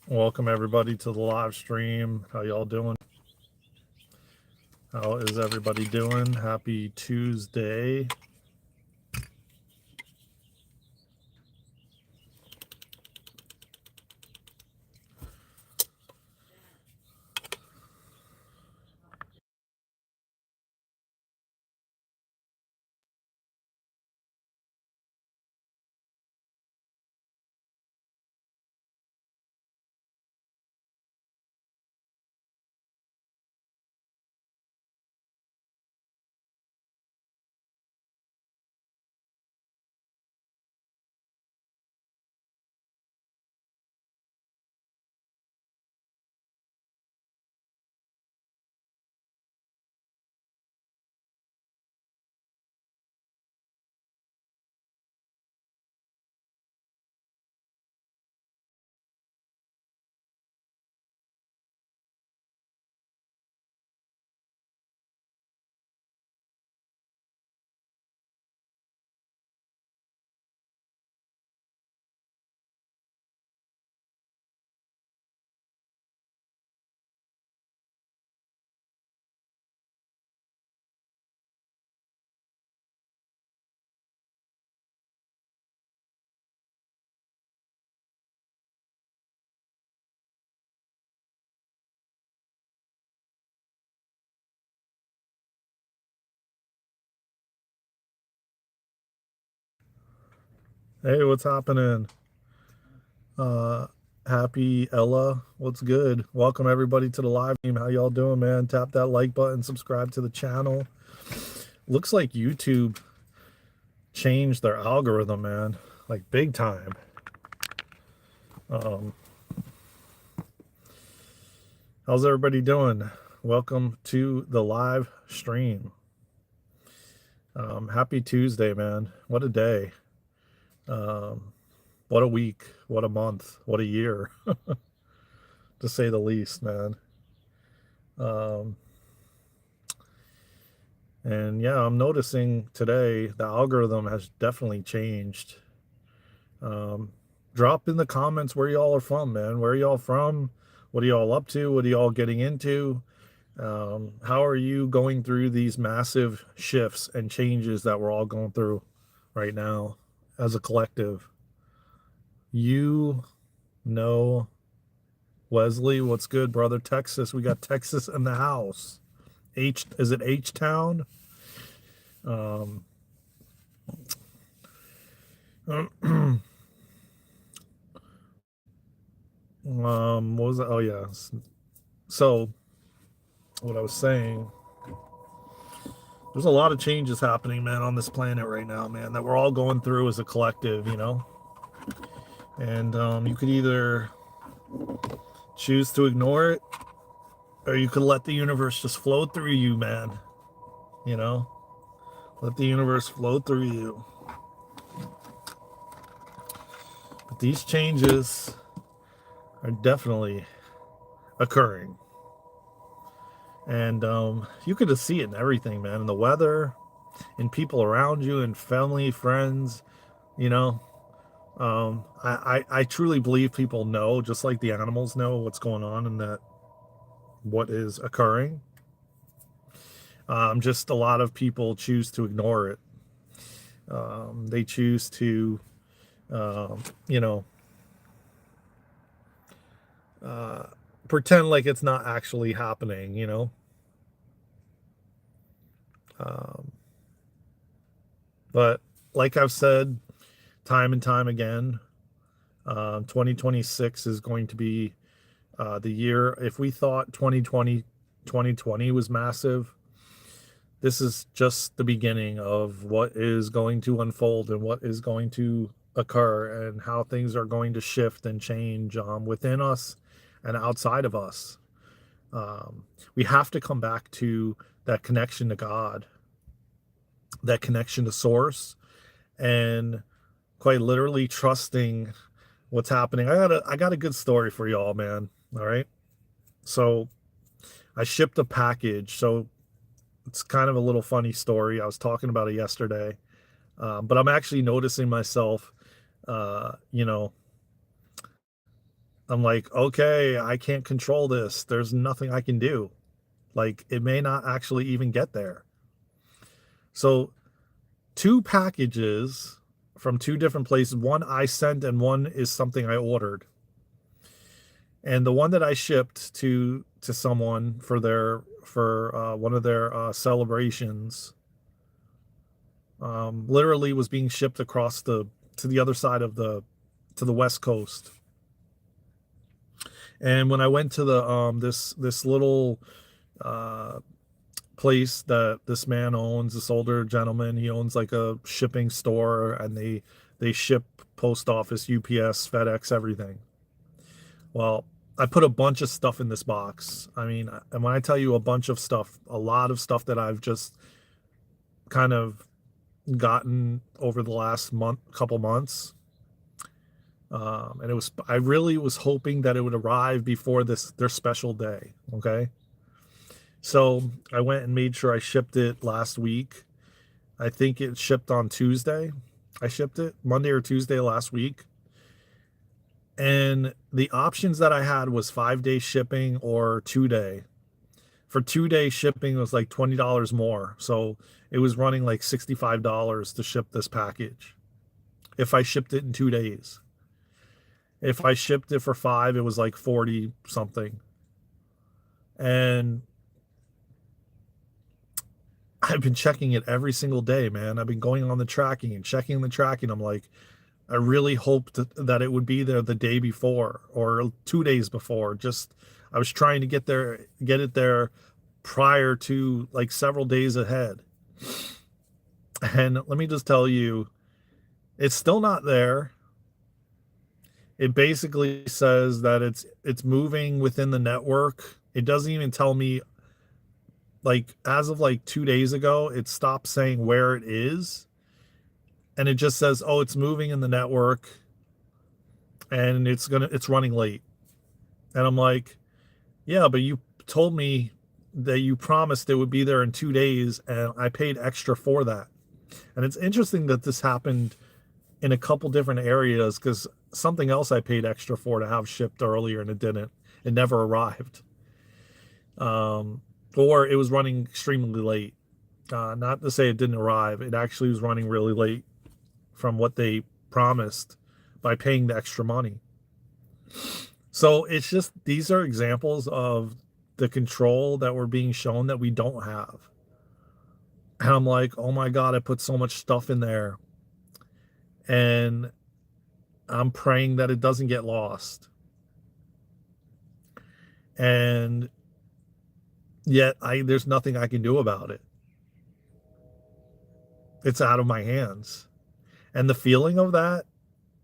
Welcome everybody to the live stream. How y'all doing? How is everybody doing? Happy Tuesday. Hey, what's happening? Happy Ella. What's good? Welcome everybody to the live stream. How y'all doing, man? Tap that like button, subscribe to the channel. Looks like YouTube changed their algorithm, man. Like big time. How's everybody doing? Welcome to the live stream. Happy Tuesday, man. What a day. What a week. What a month. What a year, to say the least, man. And yeah, I'm noticing today the algorithm has definitely changed. Drop in the comments where y'all are from, man. Where are y'all from? What are y'all up to? What are y'all getting into? How are you going through these massive shifts and changes that we're all going through right now as a collective? You know, Wesley, what's good, brother? Texas, we got Texas in the house. Is it H Town? What was that? Oh yeah. So what I was saying, there's a lot of changes happening, man, on this planet right now, man, that we're all going through as a collective, you know. And you could either choose to ignore it, or you could let the universe just flow through you, man. You know, let the universe flow through you. But these changes are definitely occurring. And you could just see it in everything, man. In the weather, in people around you, in family, friends, you know. I truly believe people know, just like the animals know what's going on and that what is occurring. Just a lot of people choose to ignore it. They choose to You know, uh, pretend like it's not actually happening, you know. Um, but like I've said time and time again, 2026 is going to be the year. If we thought 2020 was massive, this is just the beginning of what is going to unfold and what is going to occur and how things are going to shift and change within us and outside of us. Um, we have to come back to that connection to God, that connection to Source, and quite literally trusting what's happening. I got a good story for y'all, man. All right. So I shipped a package. So it's kind of a little funny story. I was talking about it yesterday, but I'm actually noticing myself. You know, I'm like, okay, I can't control this. There's nothing I can do. Like, it may not actually even get there. So, two packages from two different places. One I sent, and one is something I ordered. And the one that I shipped to someone for their for one of their celebrations, literally was being shipped across the to the other side of the to the West Coast. And when I went to the this little uh, place that this man owns, this older gentleman, he owns like a shipping store, and they ship post office, UPS, FedEx, everything. Well, I put a bunch of stuff in this box. I mean, and when I tell you a bunch of stuff, a lot of stuff that I've just kind of gotten over the last couple months. And I really was hoping that it would arrive before their special day. Okay. So I went and made sure I shipped it last week. I think it shipped on Tuesday. I shipped it Monday or Tuesday last week. And the options that I had was 5 day shipping or 2 day. For 2 day shipping, it was like $20 more. So it was running like $65 to ship this package if I shipped it in 2 days. If I shipped it for five, it was like 40 something. And I've been checking it every single day, man. I've been going on the tracking and checking the tracking. I'm like, I really hoped that it would be there the day before or 2 days before. Just I was trying to get it there prior to like several days ahead. And let me just tell you, it's still not there. It basically says that it's moving within the network. It doesn't even tell me, like, as of like 2 days ago, it stopped saying where it is, and it just says, oh, it's moving in the network and it's running late. And I'm like, yeah, but you told me that you promised it would be there in 2 days, and I paid extra for that. And it's interesting that this happened in a couple different areas, because something else I paid extra for to have shipped earlier and it didn't. It never arrived. Um, or it was running extremely late. Not to say it didn't arrive, it actually was running really late from what they promised by paying the extra money. So it's just, these are examples of the control that we're being shown that we don't have. And I'm like, oh my God, I put so much stuff in there. And I'm praying that it doesn't get lost. And yet there's nothing I can do about it. It's out of my hands. And the feeling of that,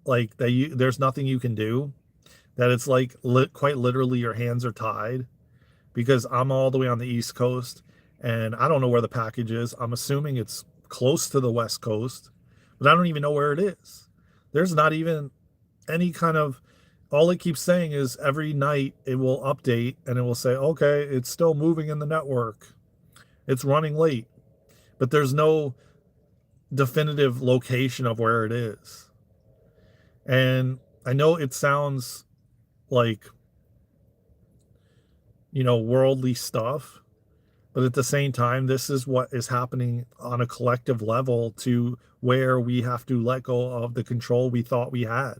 like there's nothing you can do, that it's like quite literally your hands are tied, because I'm all the way on the East Coast and I don't know where the package is. I'm assuming it's close to the West Coast, but I don't even know where it is. There's not even any kind of, all it keeps saying is every night it will update and it will say, okay, it's still moving in the network. It's running late, but there's no definitive location of where it is. And I know it sounds like, worldly stuff, But at the same time, this is what is happening on a collective level to where we have to let go of the control we thought we had.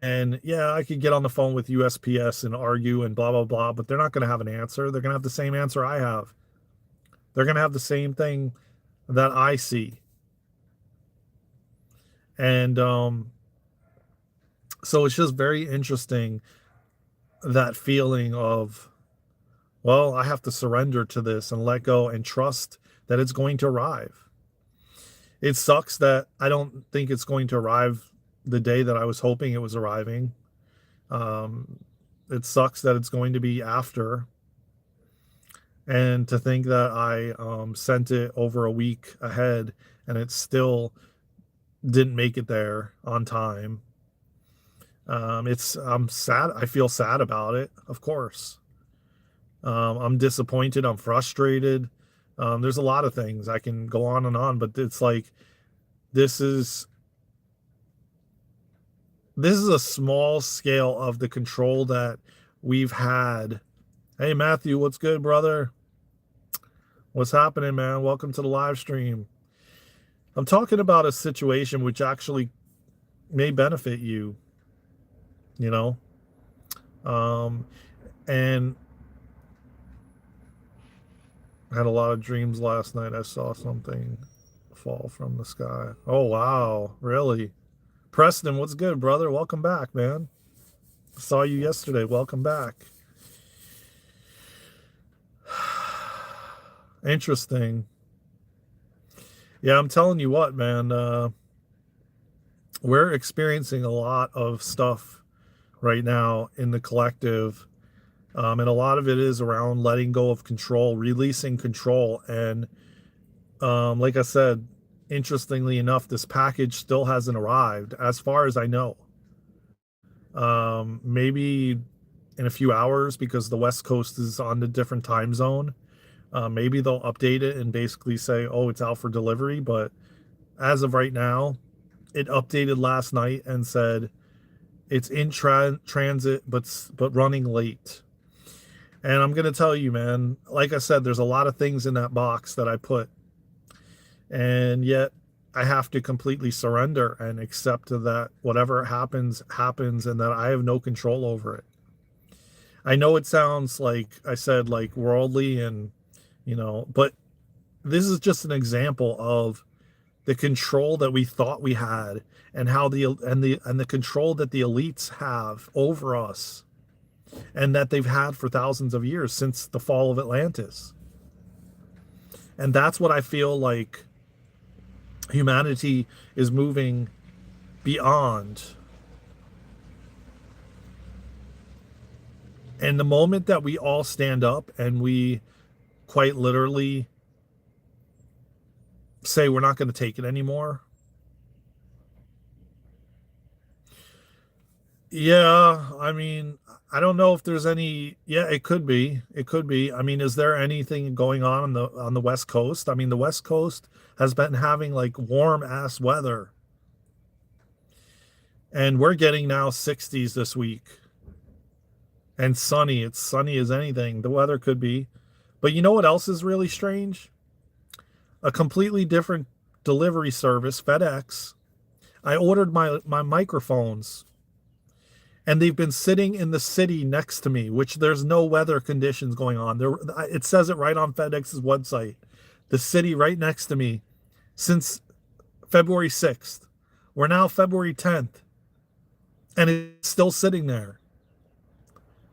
And yeah, I could get on the phone with USPS and argue and blah, blah, blah, but they're not going to have an answer. They're going to have the same answer I have. They're going to have the same thing that I see. And so it's just very interesting, that feeling of, well, I have to surrender to this and let go and trust that it's going to arrive. It sucks that I don't think it's going to arrive the day that I was hoping it was arriving. It sucks that it's going to be after. And to think that I sent it over a week ahead and it still didn't make it there on time. I'm sad. I feel sad about it, of course. I'm disappointed. I'm frustrated. There's a lot of things I can go on and on, but it's like, this is a small scale of the control that we've had. Hey, Matthew, what's good, brother? What's happening, man? Welcome to the live stream. I'm talking about a situation which actually may benefit you, you know? And I had a lot of dreams last night. I saw something fall from the sky. Oh, wow. Really? Preston, what's good, brother? Welcome back, man. Saw you yesterday. Welcome back. Interesting. Yeah, I'm telling you what, man. We're experiencing a lot of stuff right now in the collective. And a lot of it is around letting go of control, releasing control. And like I said, interestingly enough, this package still hasn't arrived, as far as I know. Maybe in a few hours, because the West Coast is on a different time zone. Maybe they'll update it and basically say, oh, it's out for delivery. But as of right now, it updated last night and said it's in transit, but running late. And I'm going to tell you, man, like I said, there's a lot of things in that box that I put. And yet I have to completely surrender and accept that whatever happens, happens, and that I have no control over it. I know it sounds like I said, like worldly and, but this is just an example of the control that we thought we had, and how the control that the elites have over us, and that they've had for thousands of years, since the fall of Atlantis. And that's what I feel like humanity is moving beyond. And the moment that we all stand up and we quite literally say we're not going to take it anymore. Yeah, I mean, I don't know if there's any. Yeah, it could be. It could be. I mean, is there anything going on the West Coast? I mean, the West Coast has been having like warm ass weather, and we're getting now 60s this week, and sunny. It's sunny as anything. The weather could be, but you know what else is really strange? A completely different delivery service, FedEx. I ordered my microphones, and they've been sitting in the city next to me, which there's no weather conditions going on. It says it right on FedEx's website. The city right next to me since February 6th. We're now February 10th, and it's still sitting there,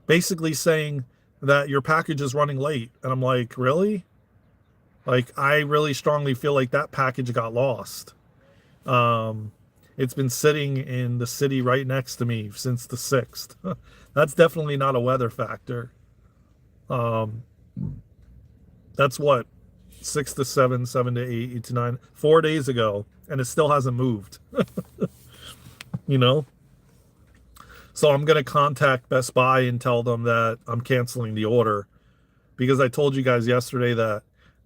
basically saying that your package is running late. And I'm like, really? Like, I really strongly feel like that package got lost. It's been sitting in the city right next to me since the 6th. That's definitely not a weather factor. That's what, 6 to 7, 7 to 8, 8 to 9, 4 days ago, and it still hasn't moved. So I'm going to contact Best Buy and tell them that I'm canceling the order, because I told you guys yesterday that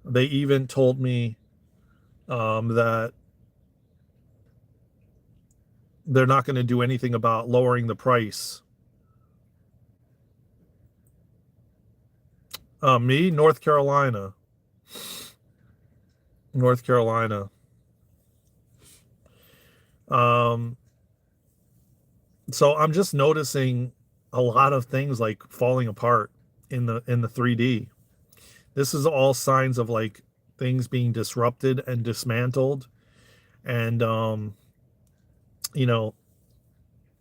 they even told me that they're not going to do anything about lowering the price. Me, North Carolina. North Carolina. Um, so I'm just noticing a lot of things like falling apart in the 3D. This is all signs of like things being disrupted and dismantled. And you know,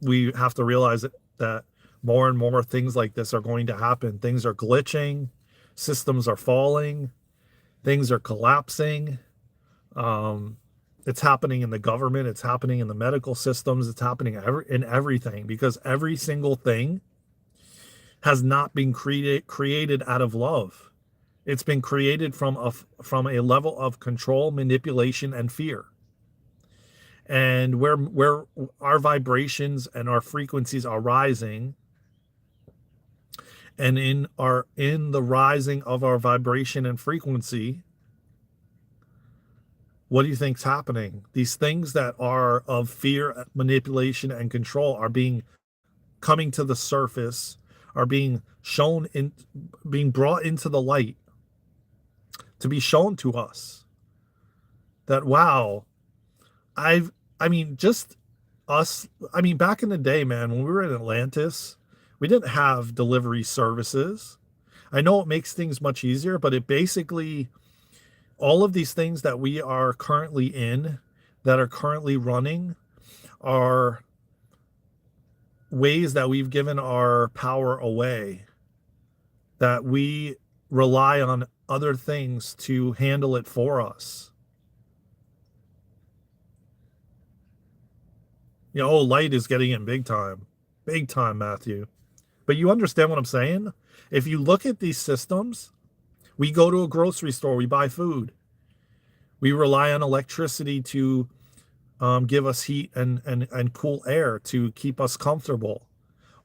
we have to realize that more and more things like this are going to happen. Things are glitching, systems are falling, things are collapsing. Um, it's happening in the government, it's happening in the medical systems, it's happening in everything because every single thing has not been created out of love. It's been created from a level of control, manipulation, and fear. And where our vibrations and our frequencies are rising, and in the rising of our vibration and frequency, what do you think's happening? These things that are of fear, manipulation, and control are being coming to the surface, are being shown in being brought into the light to be shown to us that wow, I've I mean just us I mean back in the day, man, when we were in Atlantis, we didn't have delivery services. I know it makes things much easier, but it basically all of these things that we are currently in, that are currently running, are ways that we've given our power away, that we rely on other things to handle it for us. You know, oh, light is getting in big time, Matthew. But you understand what I'm saying? If you look at these systems, we go to a grocery store, we buy food, we rely on electricity to give us heat and cool air to keep us comfortable.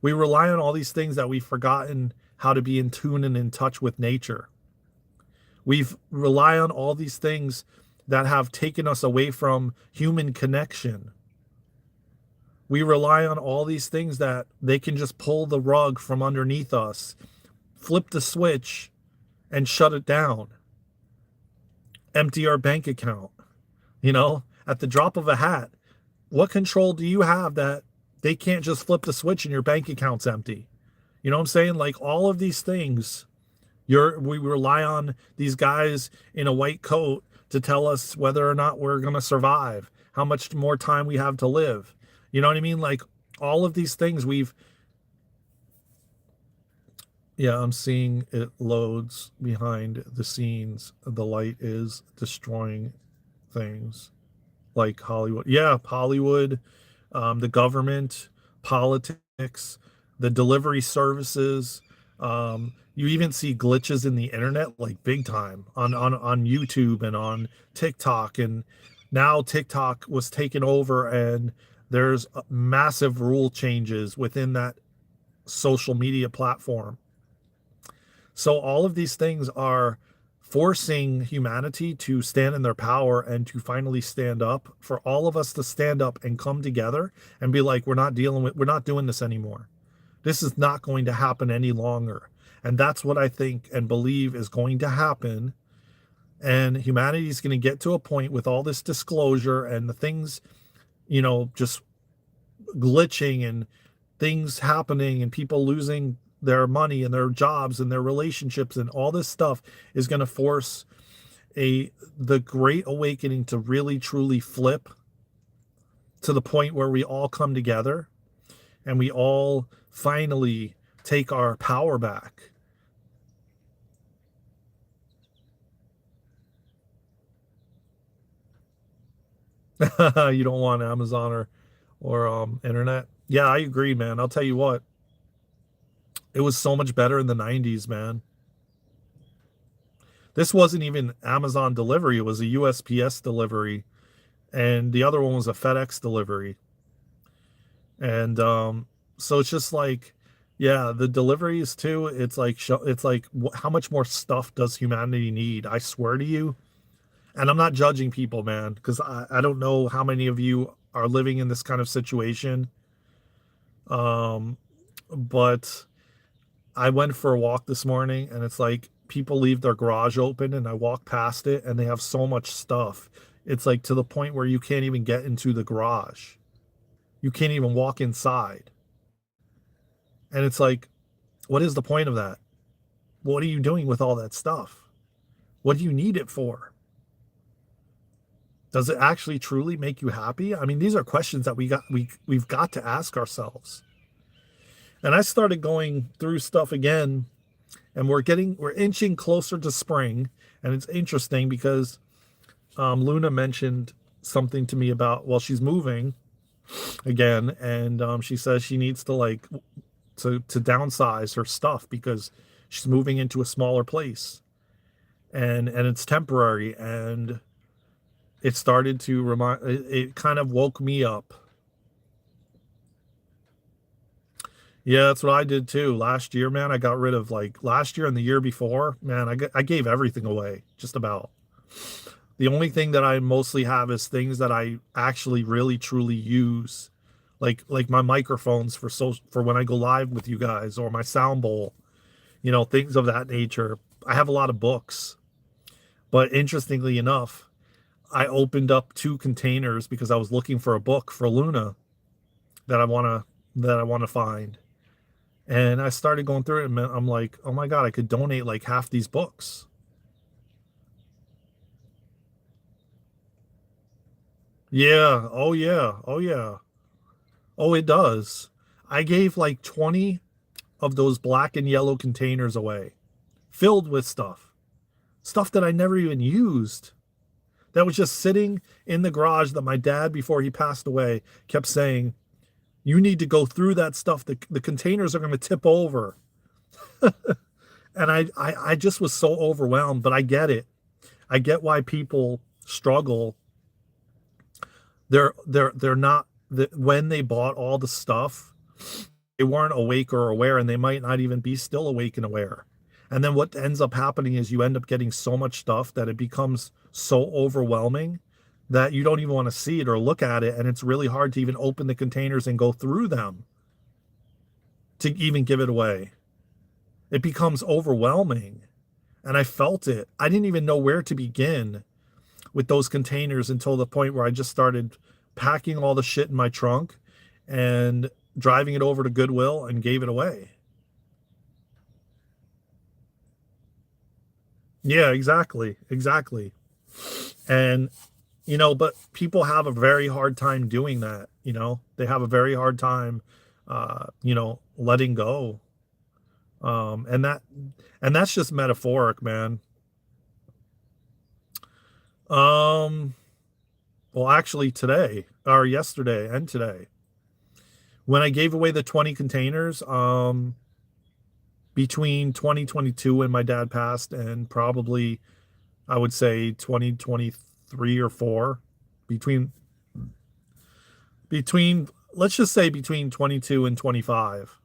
We rely on all these things that we've forgotten how to be in tune and in touch with nature. We've rely on all these things that have taken us away from human connection. We rely on all these things that they can just pull the rug from underneath us, flip the switch, and shut it down, empty our bank account, at the drop of a hat. What control do you have that they can't just flip the switch and your bank account's empty? You know what I'm saying? Like all of these things, we rely on these guys in a white coat to tell us whether or not we're going to survive, how much more time we have to live. You know what I mean? Like all of these things yeah, I'm seeing it loads behind the scenes. The light is destroying things like Hollywood. Yeah, Hollywood, the government, politics, the delivery services. You even see glitches in the internet like big time on YouTube and on TikTok. And now TikTok was taken over and there's massive rule changes within that social media platform. So all of these things are forcing humanity to stand in their power and to finally stand up, for all of us to stand up and come together and be like, we're not doing this anymore. This is not going to happen any longer. And that's what I think and believe is going to happen. And humanity is going to get to a point with all this disclosure and the things, just glitching and things happening and people losing their money and their jobs and their relationships and all this stuff is going to force the great awakening to really truly flip to the point where we all come together and we all finally take our power back. You don't want Amazon or internet. Yeah, I agree, man. I'll tell you what, it was so much better in the 90s, man. This wasn't even Amazon delivery, it was a USPS delivery, and the other one was a FedEx delivery. And so it's just like, yeah, the deliveries too, it's like how much more stuff does humanity need? I swear to you. And I'm not judging people, man, because I don't know how many of you are living in this kind of situation. Um, but I went for a walk this morning and it's like people leave their garage open and I walk past it and they have so much stuff. It's like to the point where you can't even get into the garage. You can't even walk inside. And it's like, what is the point of that? What are you doing with all that stuff? What do you need it for? Does it actually truly make you happy? I mean, these are questions that we've got to ask ourselves. And I started going through stuff again, and we're inching closer to spring. And it's interesting because Luna mentioned something to me about, well, she's moving again, and she says she needs to like to downsize her stuff because she's moving into a smaller place, and it's temporary. And it started to remind, it kind of woke me up. Yeah, that's what I did too. Last year, man, I got rid of like last year and the year before, man, I gave everything away, just about. The only thing that I mostly have is things that I actually really truly use, like my microphones for when I go live with you guys, or my sound bowl, things of that nature. I have a lot of books, but interestingly enough, I opened up two containers because I was looking for a book for Luna that I want to find. And I started going through it and I'm like, oh my God, I could donate like half these books. Yeah. Oh yeah. Oh yeah. Oh, it does. I gave like 20 of those black and yellow containers away, filled with stuff that I never even used. That was just sitting in the garage that my dad, before he passed away, kept saying, you need to go through that stuff. The containers are going to tip over. And I just was so overwhelmed, but I get it. I get why people struggle. They're not, when they bought all the stuff, they weren't awake or aware, and they might not even be still awake and aware. And then what ends up happening is you end up getting so much stuff that it becomes so overwhelming that you don't even want to see it or look at it. And it's really hard to even open the containers and go through them to even give it away. It becomes overwhelming. And I felt it. I didn't even know where to begin with those containers until the point where I just started packing all the shit in my trunk and driving it over to Goodwill and gave it away. Yeah, exactly. Exactly. And, but people have a very hard time doing that. They have a very hard time, letting go. Um, and that, and that's just metaphoric, man. Um, well, actually today or yesterday and today, when I gave away the 20 containers, between 2022 when my dad passed and probably I would say 2023 or 4, between between let's just say between 22 and 25,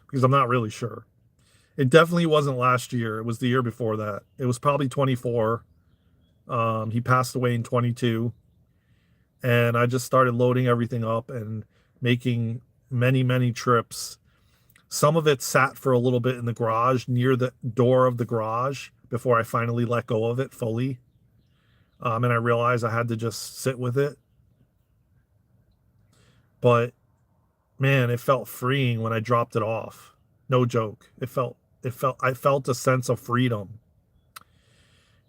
because I'm not really sure. It definitely wasn't last year. It was the year before that. It was probably 24. He passed away in 22, and I just started loading everything up and making many trips. Some of it sat for a little bit in the garage near the door of the garage before I finally let go of it fully. And I realized I had to just sit with it. But man, it felt freeing when I dropped it off. No joke. I felt a sense of freedom.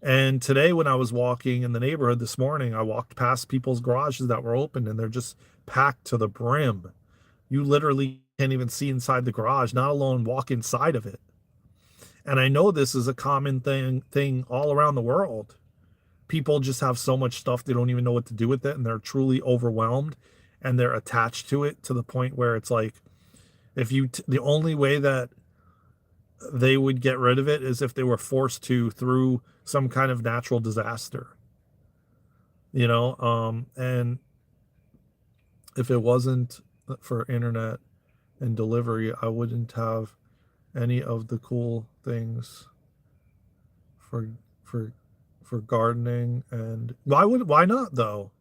And today when I was walking in the neighborhood this morning, I walked past people's garages that were open and they're just packed to the brim. You literally can't even see inside the garage, not alone walk inside of it. And I know this is a common thing all around the world. People just have so much stuff they don't even know what to do with it, and they're truly overwhelmed, and they're attached to it to the point where it's like, the only way that they would get rid of it is if they were forced to through some kind of natural disaster. And if it wasn't for internet and delivery, I wouldn't have any of the cool things for for for gardening. And why not though?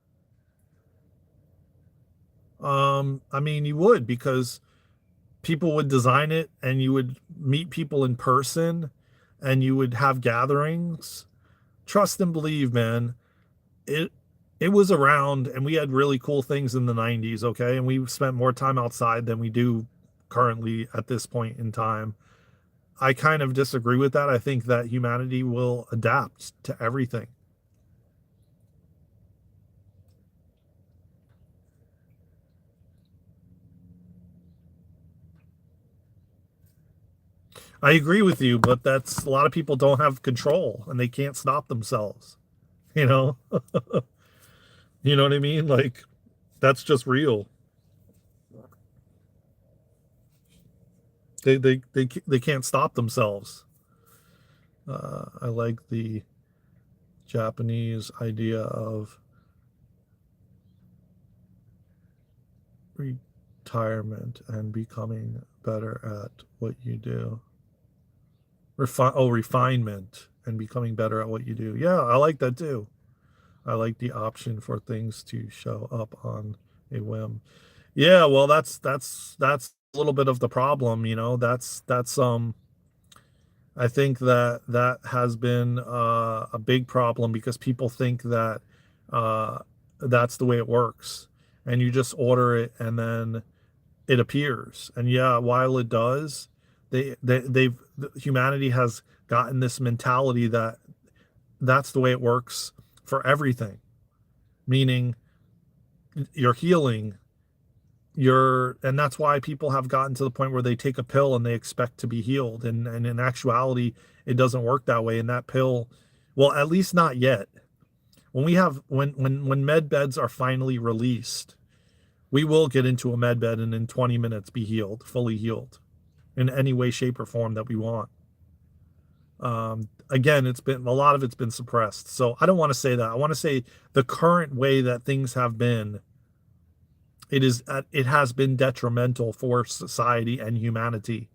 I mean, you would, because people would design it and you would meet people in person and you would have gatherings, trust and believe, man, it it was around, and we had really cool things in the 90s, okay? And we spent more time outside than we do currently at this point in time. I kind of disagree with that. I think that humanity will adapt to everything. I agree with you, but that's a lot of people don't have control and they can't stop themselves. You know, you know what I mean? Like that's just real. They can't stop themselves. I like the Japanese idea of retirement and becoming better at what you do. Refinement and becoming better at what you do. Yeah, I like that too. I like the option for things to show up on a whim. Yeah, well, that's a little bit of the problem, you know. That's I think that that has been a big problem because people think that uh, that's the way it works, and you just order it and then it appears. And yeah, while it does, they've humanity has gotten this mentality that that's the way it works for everything, meaning you're healing, and that's why people have gotten to the point where they take a pill and they expect to be healed, and in actuality it doesn't work that way. And that pill, well, at least not yet. When we have when med beds are finally released, we will get into a med bed and in 20 minutes be healed, fully healed in any way, shape, or form that we want. Again, it's been a lot of it's been suppressed, so I don't want to say that. I want to say the current way that things have been, it has been detrimental for society and humanity.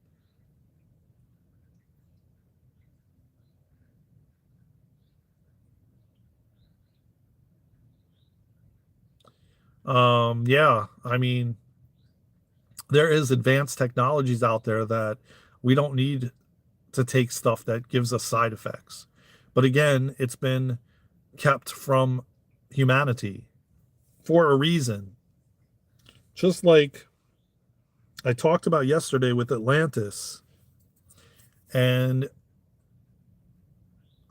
Yeah, I mean, there is advanced technologies out there that we don't need to take stuff that gives us side effects. But again, it's been kept from humanity for a reason. Just like I talked about yesterday with Atlantis, and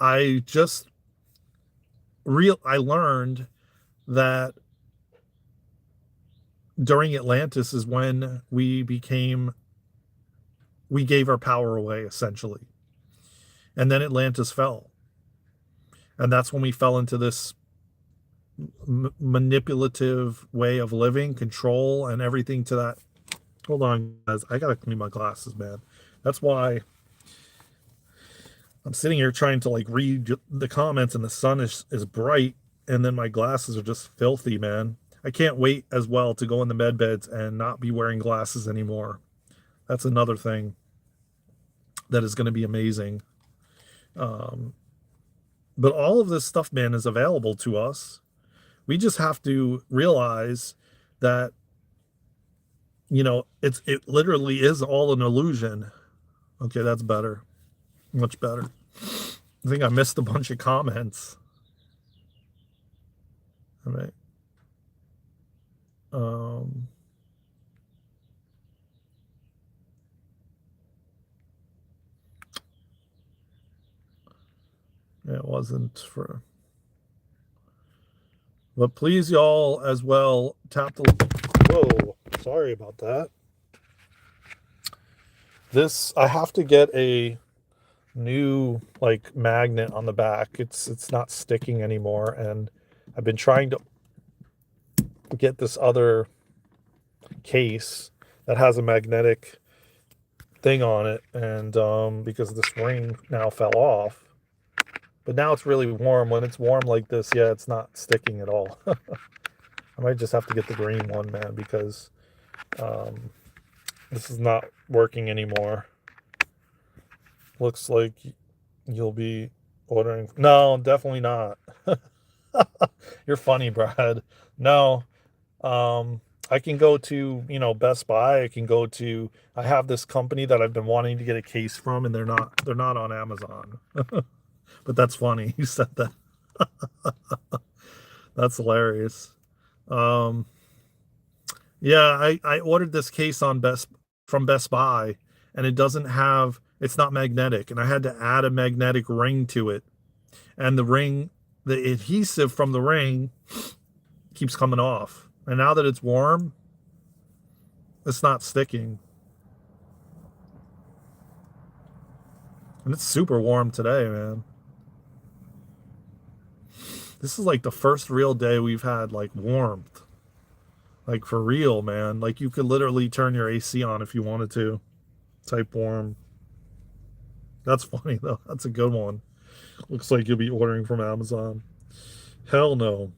I just I learned that during Atlantis is when we gave our power away essentially. And then Atlantis fell. And that's when we fell into this manipulative way of living, control, and everything to that. Hold on, guys. I gotta clean my glasses, man. That's why I'm sitting here trying to like read the comments, and the sun is bright, and then my glasses are just filthy, man. I can't wait as well to go in the med beds and not be wearing glasses anymore. That's another thing that is going to be amazing. Um, but all of this stuff, man, is available to us. We just have to realize that, it literally is all an illusion. Okay, that's better. Much better. I think I missed a bunch of comments. All right. Um, it wasn't for. But please, y'all, as well, tap the. Whoa, sorry about that. I have to get a new like magnet on the back. It's not sticking anymore, and I've been trying to get this other case that has a magnetic thing on it, and because this ring now fell off. But now it's really warm. When it's warm like this, yeah, it's not sticking at all. I might just have to get the green one, man, because um, this is not working anymore. Looks like you'll be ordering. No, definitely not. You're funny, Brad. No. I can go to, Best Buy. I have this company that I've been wanting to get a case from, and they're not on Amazon. But that's funny. You said that. That's hilarious. Um, yeah, I ordered this case on Best from Best Buy, and it's not magnetic, and I had to add a magnetic ring to it. And the adhesive from the ring keeps coming off. And now that it's warm, it's not sticking. And it's super warm today, man. This is like the first real day we've had like warmth. Like for real, man. Like you could literally turn your AC on if you wanted to. Type warm. That's funny though. That's a good one. Looks like you'll be ordering from Amazon. Hell no.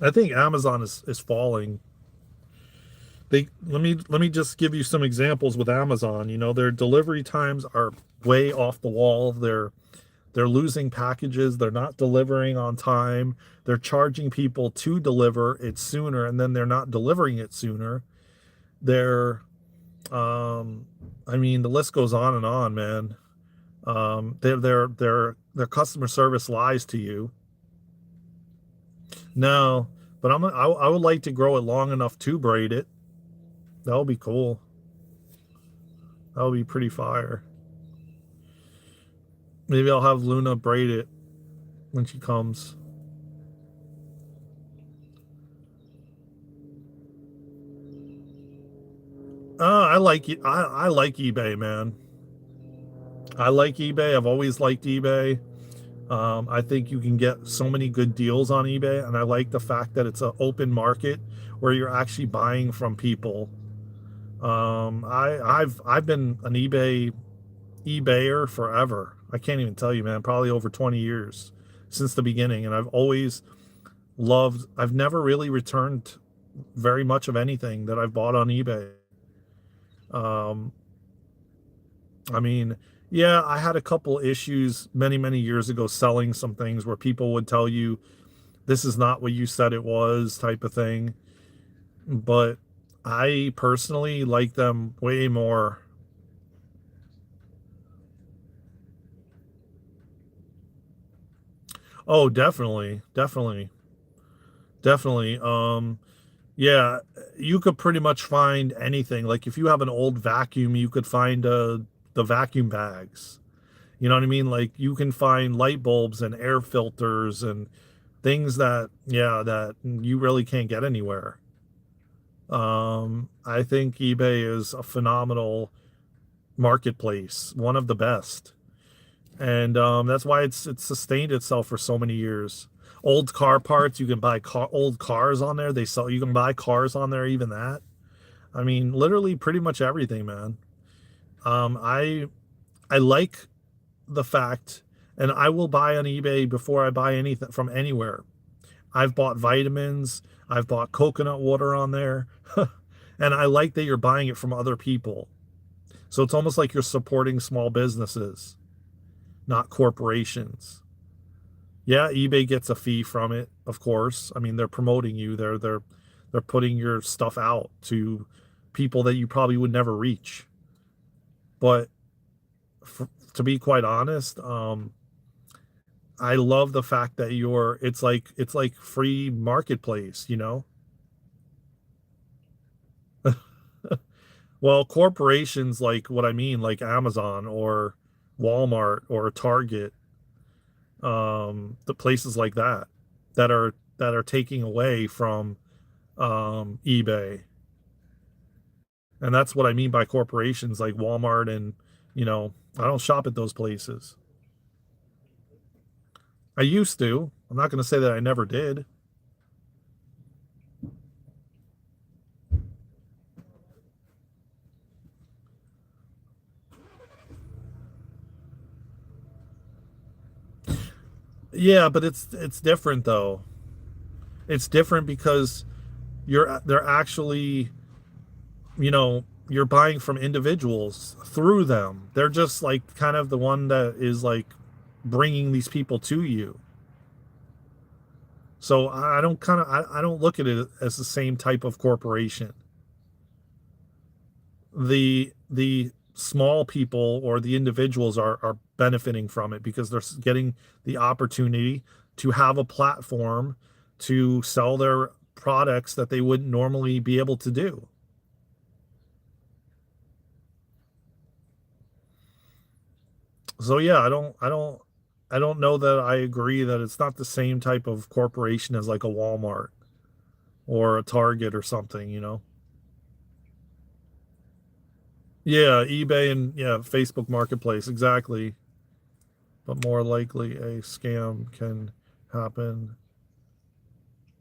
I think Amazon is falling. Let me just give you some examples with Amazon. Their delivery times are way off the wall. They're losing packages. They're not delivering on time. They're charging people to deliver it sooner, and then they're not delivering it sooner. They're, I mean, the list goes on and on, man. Their customer service lies to you. No, but I would like to grow it long enough to braid it. That would be cool. That would be pretty fire. Maybe I'll have Luna braid it when she comes. I like it. I like eBay, man. I like eBay. I've always liked eBay. I think you can get so many good deals on eBay, and I like the fact that it's an open market where you're actually buying from people. I've been an eBayer forever. I can't even tell you, man. Probably over 20 years since the beginning, and I've always loved. I've never really returned very much of anything that I've bought on eBay. Um, I mean, yeah, I had a couple issues many, many years ago selling some things where people would tell you this is not what you said it was, type of thing. But I personally like them way more. Oh, definitely, definitely, definitely. Yeah, you could pretty much find anything. Like if you have an old vacuum, you could find the vacuum bags. You know what I mean? Like you can find light bulbs and air filters and things that you really can't get anywhere. I think eBay is a phenomenal marketplace, one of the best. And that's why it's sustained itself for so many years. Old car parts, you can buy old cars on there. You can buy cars on there, even that. I mean, literally pretty much everything, man. Um, I I like the fact, and I will buy on eBay before I buy anything from anywhere. I've bought vitamins, I've bought coconut water on there, and I like that you're buying it from other people. So it's almost like you're supporting small businesses, not corporations. Yeah, eBay gets a fee from it, of course. I mean, they're promoting you. They're putting your stuff out to people that you probably would never reach. But to be quite honest, I love the fact that it's like free marketplace, you know? Well, corporations like what I mean, like Amazon or Walmart or Target, the places like that are taking away from eBay. And that's what I mean by corporations like Walmart and, I don't shop at those places. I used to. I'm not going to say that I never did. Yeah, but it's different though. It's different because they're actually, you're buying from individuals through them. They're just like kind of the one that is like bringing these people to you. So I don't kind of I don't look at it as the same type of corporation. The small people or the individuals are benefiting from it because they're getting the opportunity to have a platform to sell their products that they wouldn't normally be able to do. So yeah, I don't know that I agree that it's not the same type of corporation as like a Walmart or a Target or something, you know. Yeah, eBay and yeah, Facebook Marketplace, exactly. But more likely a scam can happen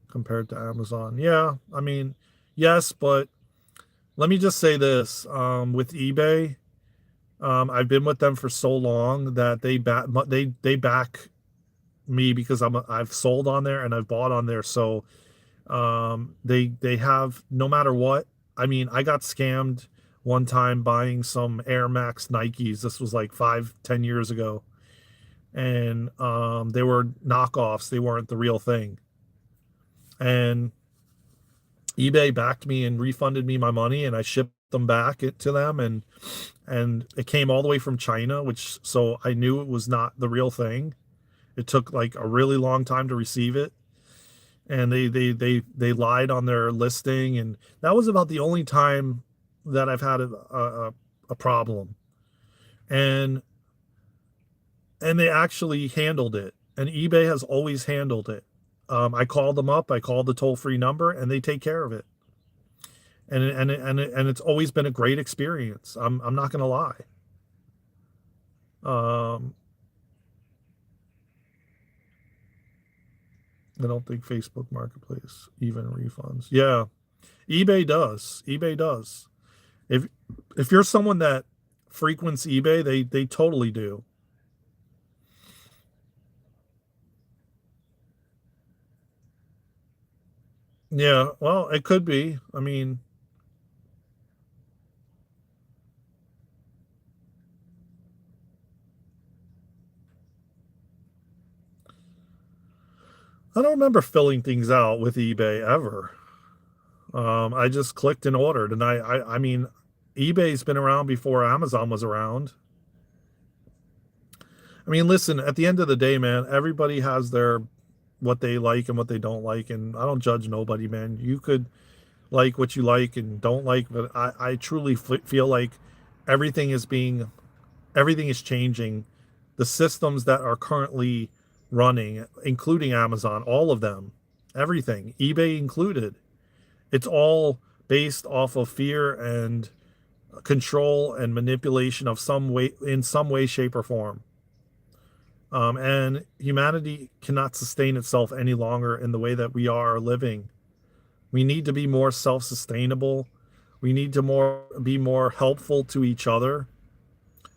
compared to Amazon. Yeah, I mean, yes, but let me just say this, with eBay, I've been with them for so long that they back me because I've sold on there and I've bought on there. So they have no matter what. I mean, I got scammed one time buying some Air Max Nikes. This was like 5, 10 years ago, and they were knockoffs. They weren't the real thing. And eBay backed me and refunded me my money, and I shipped them back to them, and it came all the way from China, which so I knew it was not the real thing. It took like a really long time to receive it, and they lied on their listing, and that was about the only time that I've had a problem. And they actually handled it, and eBay has always handled it. I called them up, I called the toll-free number, and they take care of it. And it's always been a great experience. I'm not gonna lie. Um, I don't think Facebook Marketplace even refunds. Yeah, eBay does. eBay does. If if you're someone that frequents eBay, they totally do. Yeah, well, it could be. I mean, I don't remember filling things out with eBay ever. I just clicked and ordered, and I mean, eBay's been around before Amazon was around. I mean, listen, at the end of the day, man, everybody has their what they like and what they don't like, and I don't judge nobody, man. You could like what you like and don't like, but I truly feel like everything is being everything is changing. The systems that are currently running, including Amazon, all of them, everything, eBay included, it's all based off of fear and control and manipulation of some way, in some way, shape, or form. And humanity cannot sustain itself any longer in the way that we are living. We need to be more self-sustainable. We need to be more helpful to each other.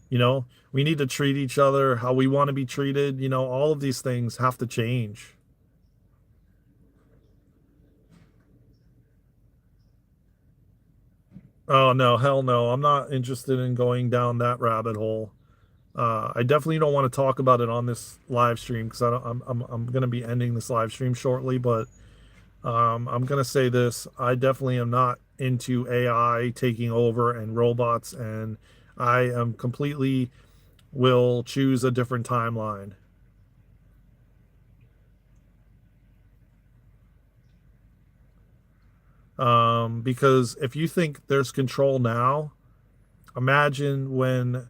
You know, we need to treat each other how we want to be treated. You know, all of these things have to change. Oh no, hell no. I'm not interested in going down that rabbit hole. I definitely don't want to talk about it on this live stream because I don't, I'm going to be ending this live stream shortly. But I'm going to say this: I definitely am not into AI taking over and robots, and I am completely will choose a different timeline. Because if you think there's control now, imagine when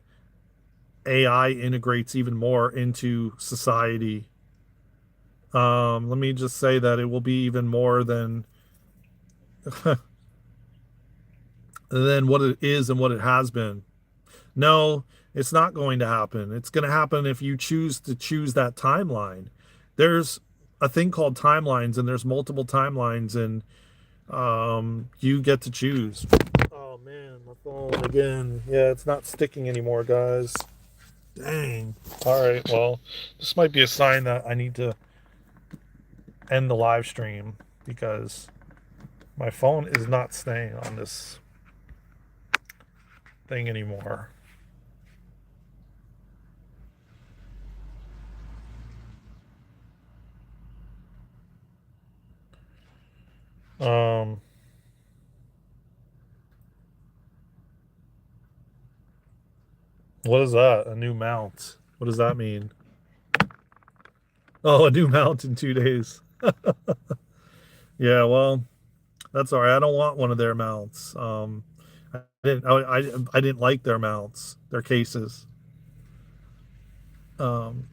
AI integrates even more into society. Let me just say that it will be even more than what it is and what it has been. No, it's not going to happen. It's going to happen if you choose to choose that timeline. There's a thing called timelines, and there's multiple timelines, and you get to choose. Oh man, my phone again. Yeah, it's not sticking anymore, guys. Dang. All right, well, this might be a sign that I need to end the live stream because my phone is not staying on this thing anymore. Um, what is that? A new mount? What does that mean? Oh, a new mount in 2 days. Yeah, well, that's all right. I don't want one of their mounts. I didn't like their mounts, their cases. Um,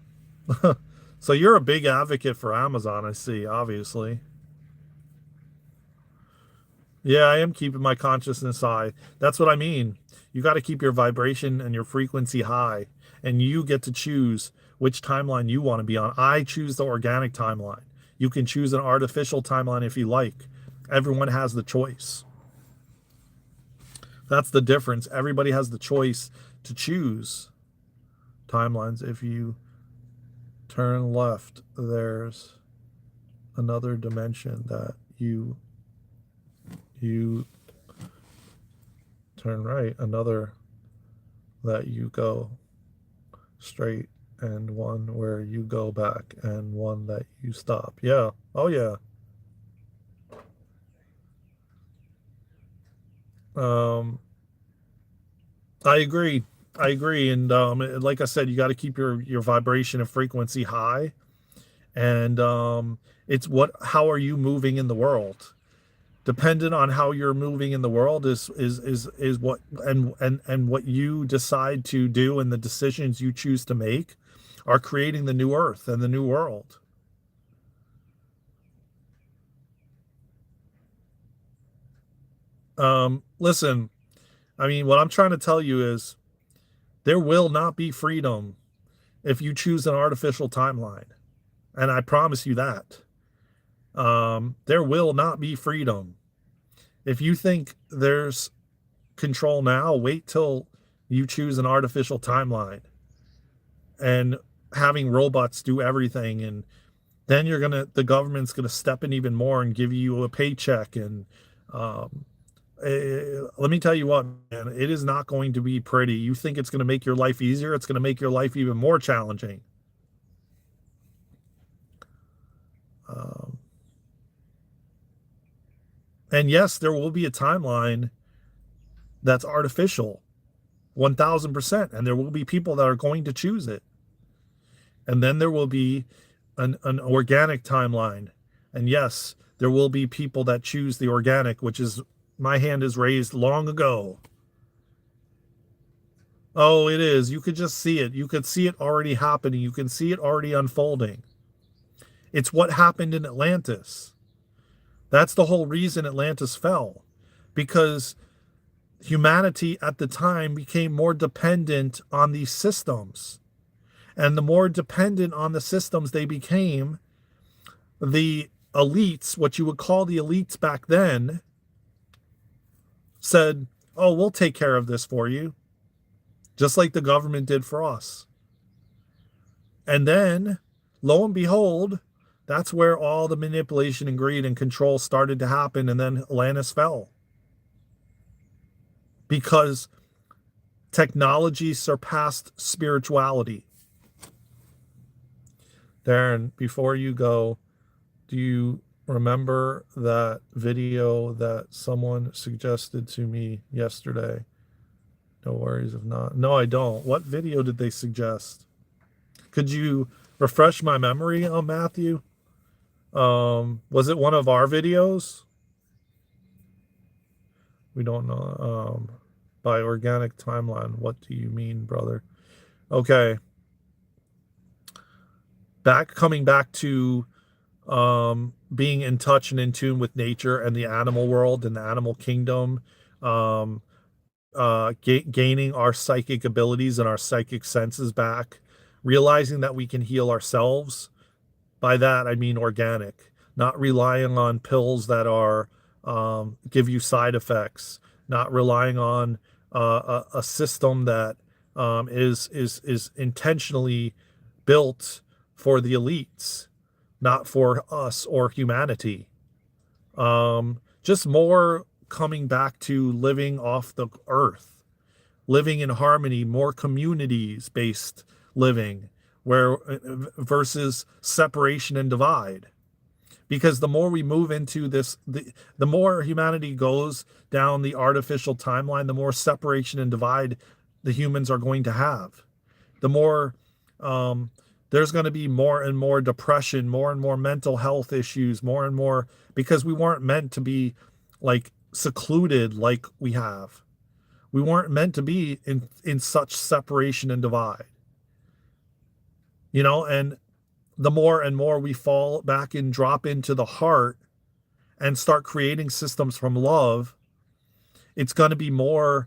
so you're a big advocate for Amazon, I see, obviously. Yeah, I am keeping my consciousness high. That's what I mean. You got to keep your vibration and your frequency high, and you get to choose which timeline you want to be on. I choose the organic timeline. You can choose an artificial timeline if you like. Everyone has the choice. That's the difference. Everybody has the choice to choose timelines. If you turn left, there's another dimension that you turn right, another that you go straight, and one where you go back, and one that you stop. Yeah. Oh yeah. Um, I agree. I agree. And like I said, you got to keep your vibration and frequency high. And it's what how are you moving in the world? Dependent on how you're moving in the world is what and what you decide to do and the decisions you choose to make are creating the new earth and the new world. Listen, I mean, what I'm trying to tell you is there will not be freedom if you choose an artificial timeline. And I promise you that. There will not be freedom. If you think there's control now, wait till you choose an artificial timeline and having robots do everything. And then the government's gonna step in even more and give you a paycheck. And um, let me tell you what, man, it is not going to be pretty. You think it's going to make your life easier? It's going to make your life even more challenging. Um, and yes, there will be a timeline that's artificial, 1000%. And there will be people that are going to choose it. And then there will be an organic timeline. And yes, there will be people that choose the organic, which is my hand is raised long ago. Oh, it is. You could just see it. You could see it already happening. You can see it already unfolding. It's what happened in Atlantis. That's the whole reason Atlantis fell, because humanity at the time became more dependent on these systems. And the more dependent on the systems they became, the elites, what you would call the elites back then, said, oh, we'll take care of this for you, just like the government did for us. And then, lo and behold, that's where all the manipulation and greed and control started to happen. And then Atlantis fell because technology surpassed spirituality. Daren, before you go, do you remember that video that someone suggested to me yesterday? No worries if not. No, I don't. What video did they suggest? Could you refresh my memory on Matthew? Was it one of our videos? We don't know. By organic timeline, what do you mean, brother? Okay. Coming back to being in touch and in tune with nature and the animal world and the animal kingdom, um, gaining our psychic abilities and our psychic senses back, realizing that we can heal ourselves. By that, I mean organic, not relying on pills that are give you side effects, not relying on a system that is intentionally built for the elites, not for us or humanity. Just more coming back to living off the earth, living in harmony, more communities based living, where versus separation and divide. because the more we move into this, the more humanity goes down the artificial timeline, the more separation and divide the humans are going to have. The more um, there's going to be more and more depression, more and more mental health issues, more and more, because we weren't meant to be like secluded like we have. We weren't meant to be in such separation and divide, and the more and more we fall back and drop into the heart and start creating systems from love, it's going to be more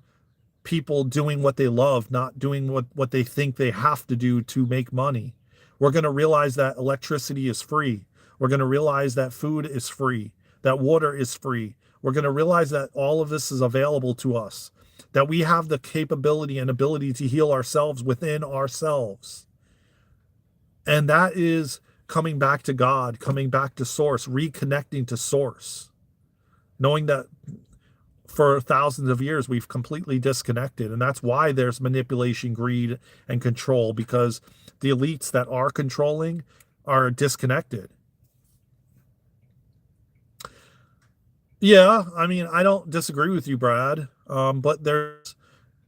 people doing what they love, not doing what they think they have to do to make money. We're going to realize that electricity is free. We're going to realize that food is free, that water is free. We're going to realize that all of this is available to us, that we have the capability and ability to heal ourselves within ourselves. And that is coming back to God, coming back to source, reconnecting to source, knowing that for thousands of years we've completely disconnected. And that's why there's manipulation, greed, and control, because the elites that are controlling are disconnected. Yeah, I mean, I don't disagree with you, Brad. But there's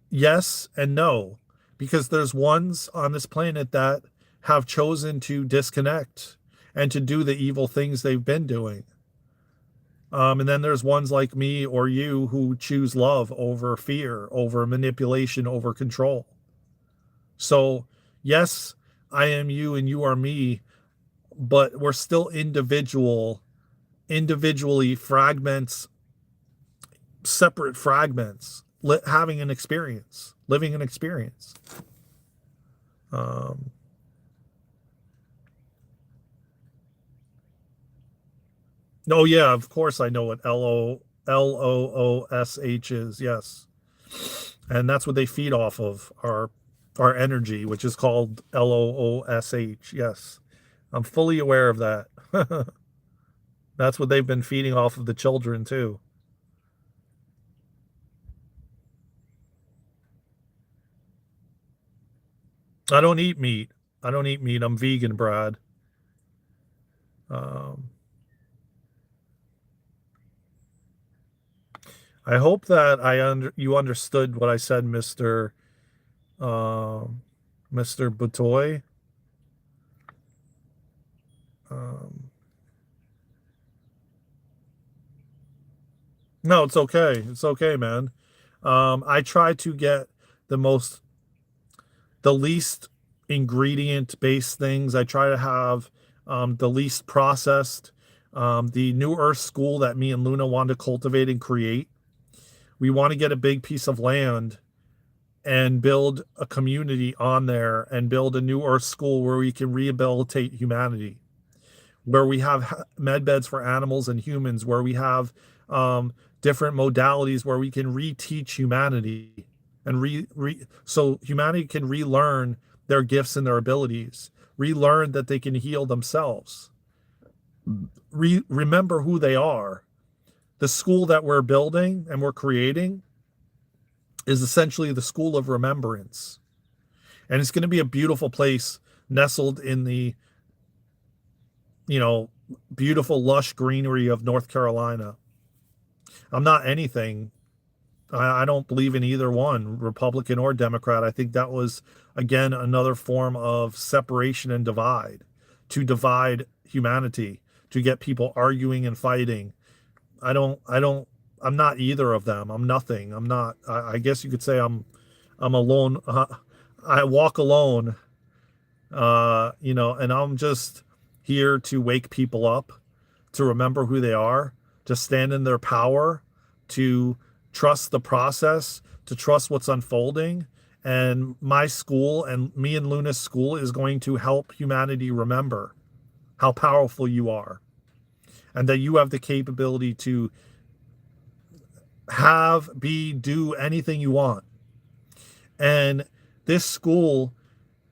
yes and no, because there's ones on this planet that have chosen to disconnect and to do the evil things they've been doing. And then there's ones like me or you who choose love over fear, over manipulation, over control. So, yes, I am you and you are me, but we're still individually fragments, separate fragments, having an experience, living an experience. Oh yeah, of course I know what LOOSH is. Yes, and that's what they feed off of, our energy, which is called LOOSH. Yes, I'm fully aware of that. That's what they've been feeding off of the children too. I don't eat meat. I don't eat meat. I'm vegan, Brad. Um, I hope that you understood what I said, Mr. Butoy. Um, no, it's okay. It's okay, man. I try to get the most, the least ingredient based things. I try to have the least processed. The New Earth School that me and Luna want to cultivate and create. We want to get a big piece of land and build a community on there and build a New Earth School where we can rehabilitate humanity, where we have med beds for animals and humans, where we have different modalities where we can reteach humanity and so humanity can relearn their gifts and their abilities, relearn that they can heal themselves, remember who they are. The school that we're building and we're creating is essentially the school of remembrance. And it's going to be a beautiful place nestled in the, beautiful, lush greenery of North Carolina. I'm not anything. I don't believe in either one, Republican or Democrat. I think that was, again, another form of separation and divide, to divide humanity, to get people arguing and fighting. I'm not either of them. I'm nothing. I'm not, I guess you could say I'm alone. I walk alone, and I'm just here to wake people up, to remember who they are, to stand in their power, to trust the process, to trust what's unfolding. And my school and me and Luna's school is going to help humanity remember how powerful you are, and that you have the capability to do anything you want. And this school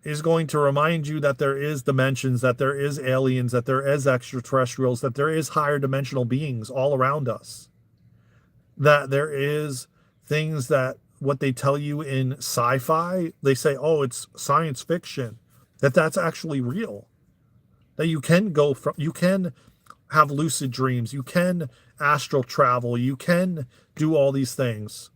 is going to remind you that there is dimensions, that there is aliens, that there is extraterrestrials, that there is higher dimensional beings all around us, that there is things that what they tell you in sci-fi, they say, oh, it's science fiction, that's actually real, that you can have lucid dreams. You can astral travel. You can do all these things.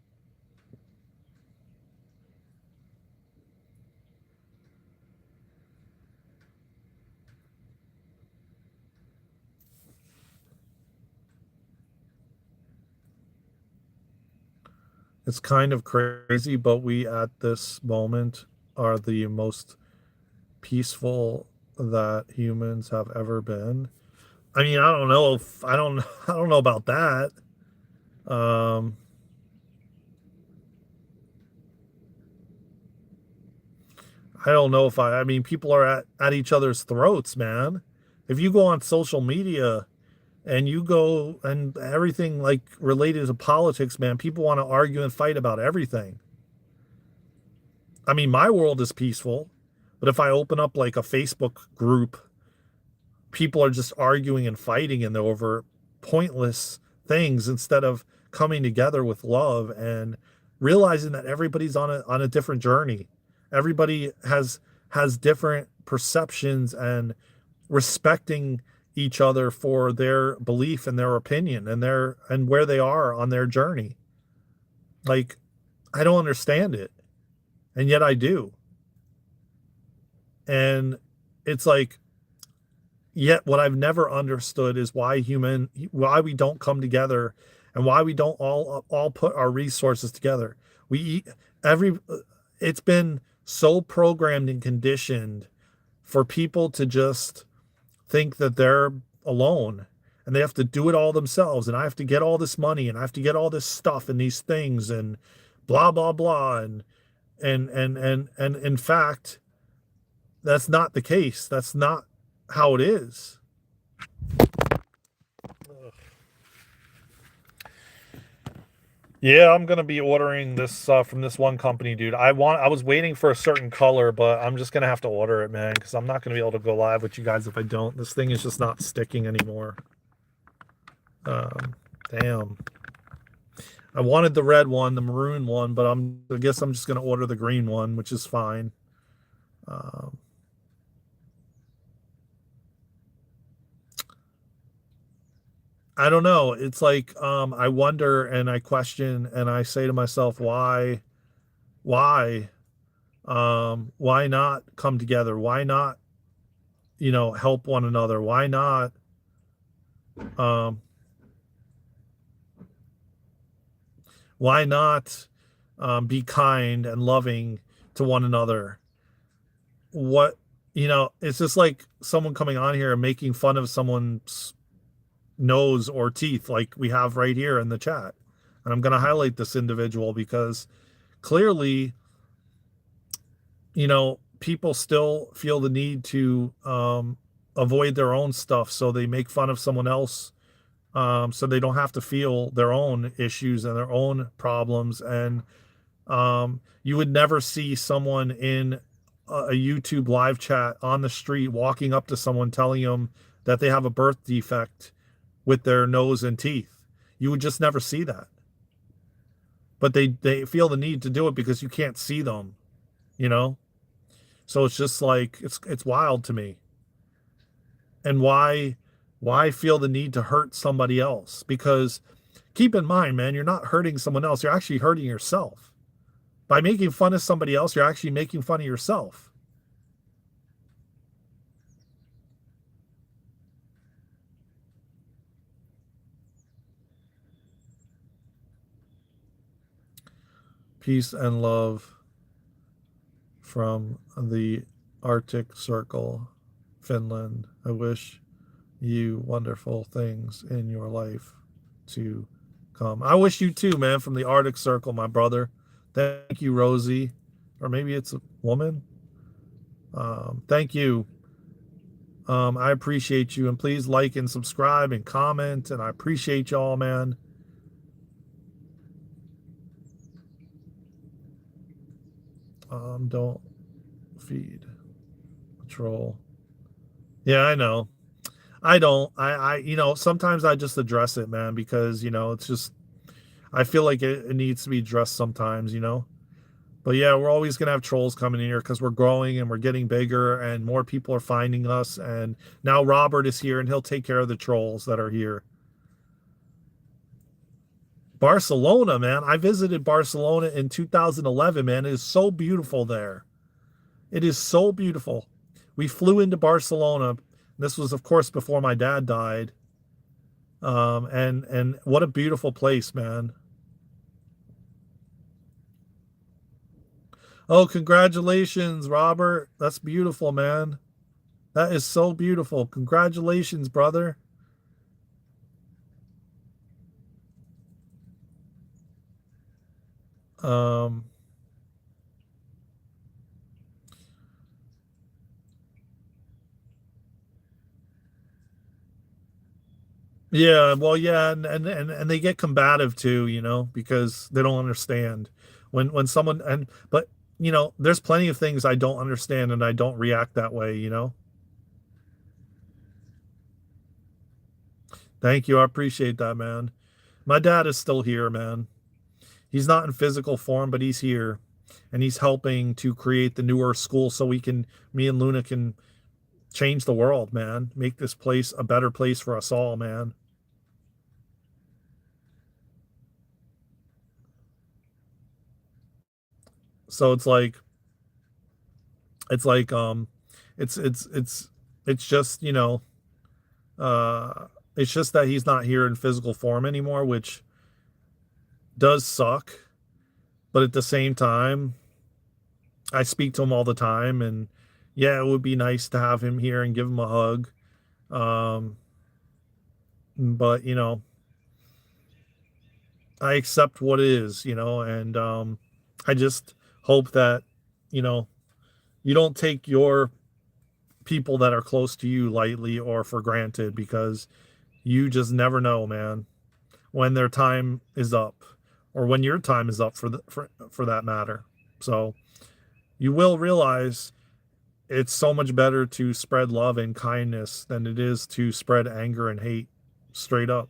It's kind of crazy, but we at this moment are the most peaceful that humans have ever been. I mean, I don't know if I don't I don't know about that. Um, I don't know if I mean people are at each other's throats, man. If you go on social media and you go and everything like related to politics, man, people want to argue and fight about everything. I mean, my world is peaceful, but if I open up like a Facebook group, people are just arguing and fighting and over pointless things instead of coming together with love and realizing that everybody's on a different journey. Everybody has different perceptions and respecting each other for their belief and their opinion and their and where they are on their journey. Like I don't understand it, and yet I do. And it's like yet what I've never understood is why we don't come together and why we don't all put our resources together. We eat every it's been so programmed and conditioned for people to just think that they're alone and they have to do it all themselves, and I have to get all this money and I have to get all this stuff and these things and blah blah blah and in fact that's not the case. That's not how it is. Yeah, I'm gonna be ordering this from this one company, dude. I was waiting for a certain color, but I'm just gonna have to order it, man, because I'm not gonna be able to go live with you guys if I don't. This thing is just not sticking anymore. Damn. I wanted the red one, the maroon one, but I guess I'm just gonna order the green one, which is fine. Um, I don't know. It's like I wonder and I question and I say to myself, why, why not come together? Why not, help one another? Why not, um, why not, be kind and loving to one another? What, it's just like someone coming on here and making fun of someone's nose or teeth, like we have right here in the chat. And I'm going to highlight this individual because clearly, people still feel the need to avoid their own stuff. So they make fun of someone else, so they don't have to feel their own issues and their own problems. And you would never see someone in a YouTube live chat on the street walking up to someone telling them that they have a birth defect with their nose and teeth. You would just never see that. But they feel the need to do it because you can't see them, you know? So it's just like it's wild to me. And why feel the need to hurt somebody else? Because keep in mind, man, you're not hurting someone else, you're actually hurting yourself. By making fun of somebody else, you're actually making fun of yourself. Peace and love from the Arctic Circle, Finland. I wish you wonderful things in your life to come. I wish you too, man, from the Arctic Circle, my brother. Thank you, Rosie. Or maybe it's a woman. Thank you. I appreciate you. And please like and subscribe and comment. And I appreciate y'all, man. Don't feed troll. Yeah, I know. I don't. Sometimes I just address it, man, because, it's just, I feel like it needs to be addressed sometimes. But yeah, we're always gonna have trolls coming in here because we're growing and we're getting bigger and more people are finding us. And now Robert is here and he'll take care of the trolls that are here. Barcelona, man. I visited Barcelona in 2011, man. It is so beautiful there. It is so beautiful. We flew into Barcelona. This was, of course, before my dad died. And what a beautiful place, man. Oh, congratulations, Robert. That's beautiful, man. That is so beautiful. Congratulations, brother. Um, yeah, well, yeah, and they get combative too, because they don't understand when someone but there's plenty of things I don't understand and I don't react that way. Thank you. I appreciate that, man. My dad is still here, man. He's not in physical form, but he's here and he's helping to create the newer school so me and Luna can change the world, man. Make this place a better place for us all, man. So it's like it's just, uh it's just that he's not here in physical form anymore, which does suck. But at the same time, I speak to him all the time and yeah, it would be nice to have him here and give him a hug. Um, but I accept what is, and I just hope that, you know, you don't take your people that are close to you lightly or for granted because you just never know, man, when their time is up or when your time is up for that matter. So you will realize it's so much better to spread love and kindness than it is to spread anger and hate straight up.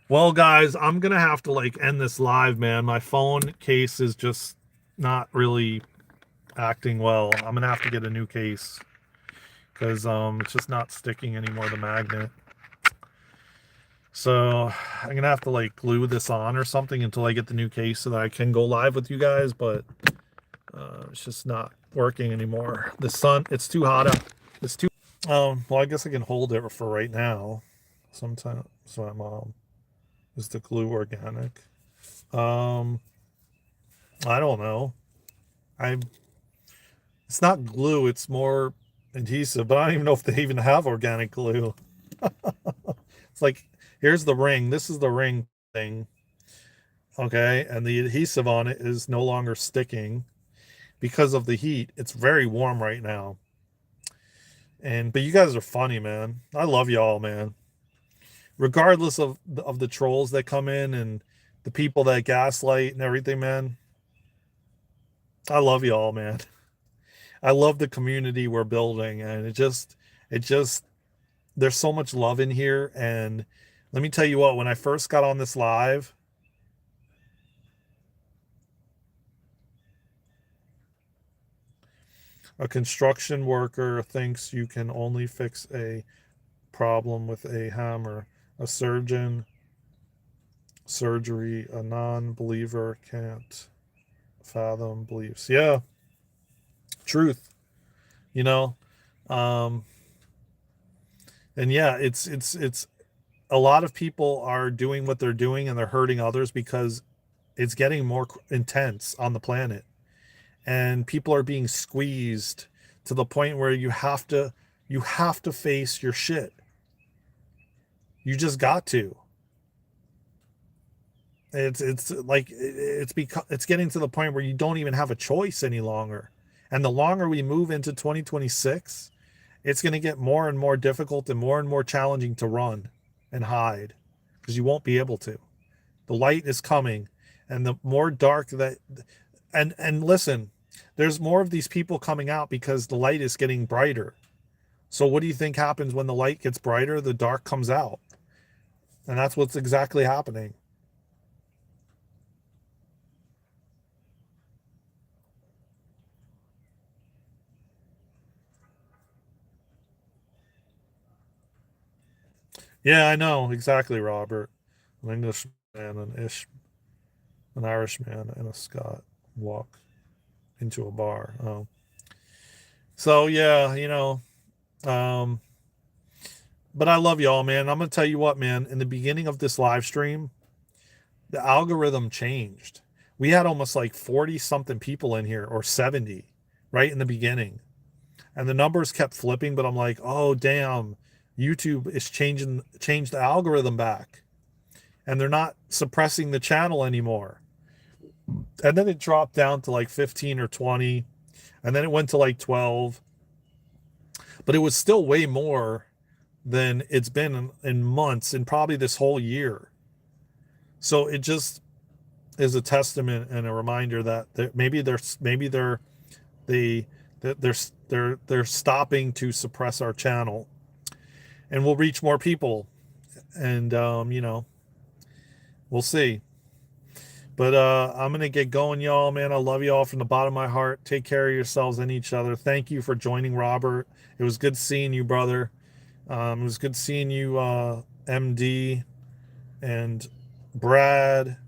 Well, guys, I'm gonna have to like end this live, man. My phone case is just not really acting well. I'm gonna have to get a new case because it's just not sticking anymore, the magnet. So I'm gonna have to like glue this on or something until I get the new case so that I can go live with you guys, but it's just not working anymore. The sun, it's too hot up. It's too well, I guess I can hold it for right now. Sometime so I'm is the glue organic? Um I don't know. I It's not glue, it's more adhesive, but I don't even know if they even have organic glue. It's like here's the ring. This is the ring thing. Okay, and the adhesive on it is no longer sticking because of the heat. It's very warm right now. And but you guys are funny, man. I love y'all, man. Regardless of the trolls that come in and the people that gaslight and everything, man. I love y'all, man. I love the community we're building, and it just there's so much love in here. And let me tell you what, when I first got on this live, a construction worker thinks you can only fix a problem with a hammer. A surgeon, surgery, a non-believer can't fathom beliefs. Yeah, truth, you know. Um, and yeah, it's a lot of people are doing what they're doing and they're hurting others because it's getting more intense on the planet and people are being squeezed to the point where you have to face your shit. You just got to. It's like it's getting to the point where you don't even have a choice any longer. And the longer we move into 2026, it's going to get more and more difficult and more challenging to run and hide because you won't be able to. The light is coming, and the more dark that and listen, there's more of these people coming out because the light is getting brighter. So what do you think happens when the light gets brighter? The dark comes out. And that's what's exactly happening. Yeah, I know exactly, Robert. An Englishman, an Irishman, and a Scot walk into a bar. Oh, so yeah, um, but I love y'all, man. I'm gonna tell you what, man. In the beginning of this live stream, the algorithm changed. We had almost like 40 something people in here, or 70, right in the beginning, and the numbers kept flipping. But I'm like, oh damn, YouTube is changed the algorithm back, and they're not suppressing the channel anymore. And then it dropped down to like 15 or 20, and then it went to like 12, but it was still way more than it's been in months and probably this whole year. So it just is a testament and a reminder that they they're stopping to suppress our channel, and we'll reach more people, and we'll see. But I'm gonna get going, y'all, man. I love y'all from the bottom of my heart. Take care of yourselves and each other. Thank you for joining, Robert. It was good seeing you, brother. It was good seeing you, MD and Brad.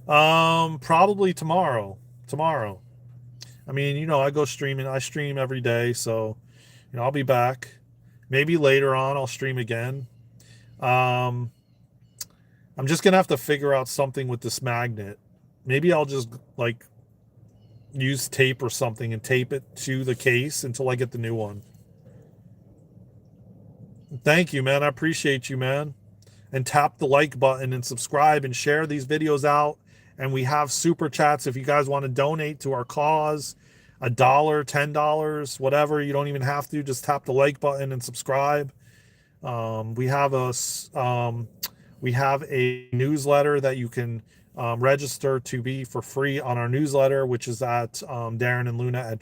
Probably tomorrow. Tomorrow. I mean, I go streaming. I stream every day, so I'll be back. Maybe later on I'll stream again. Um, I'm just gonna have to figure out something with this magnet. Maybe I'll just like use tape or something and tape it to the case until I get the new one. Thank you, man. I appreciate you, man. And tap the like button and subscribe and share these videos out. And we have super chats if you guys want to donate to our cause. $1, $10, whatever. You don't even have to. Just tap the like button and subscribe. We have a newsletter that you can register to be for free on our newsletter, which is at Daren and Luna at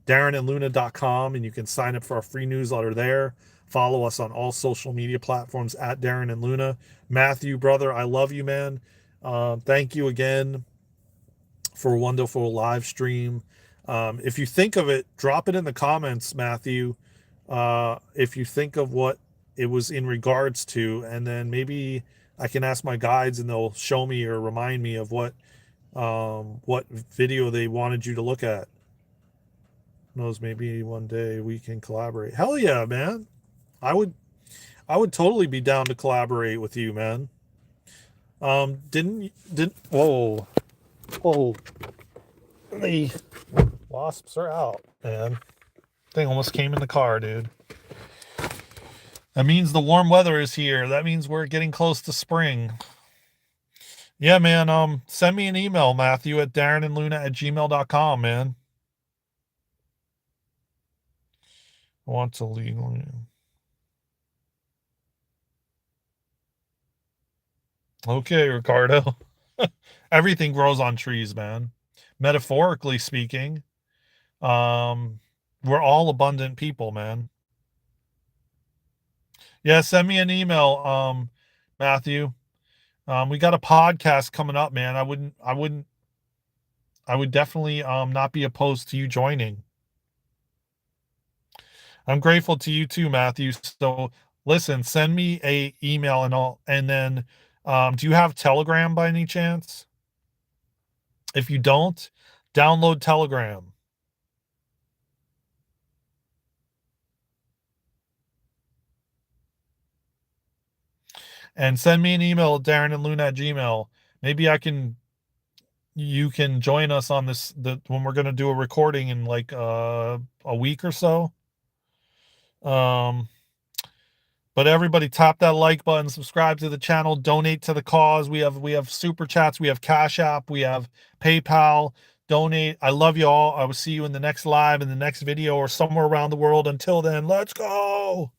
DarenandLuna.com, and you can sign up for a free newsletter there. Follow us on all social media platforms at Daren and Luna. Matthew, brother, I love you, man. Thank you again for a wonderful live stream. If you think of it, drop it in the comments, Matthew. If you think of what it was in regards to, and then maybe I can ask my guides and they'll show me or remind me of what video they wanted you to look at. Who knows, maybe one day we can collaborate. Hell yeah, man. I would totally be down to collaborate with you, man. Didn't whoa. The wasps are out, man. Thing almost came in the car, dude. That means the warm weather is here. That means we're getting close to spring. Yeah, man. Send me an email, Matthew, at DarenandLuna@gmail.com, man. I want to legally. Okay, Ricardo. Everything grows on trees, man. Metaphorically speaking, we're all abundant people, man. Yeah, send me an email, Matthew. We got a podcast coming up, man. I would definitely not be opposed to you joining. I'm grateful to you too, Matthew. So listen, send me a email and then do you have Telegram by any chance? If you don't, download Telegram. And send me an email at DarenandLuna@gmail. Maybe you can join us on when we're gonna do a recording in like a week or so. But everybody tap that like button, subscribe to the channel, donate to the cause. We have super chats, we have Cash App, we have PayPal. Donate. I love you all. I will see you in the next live, in the next video, or somewhere around the world. Until then, let's go.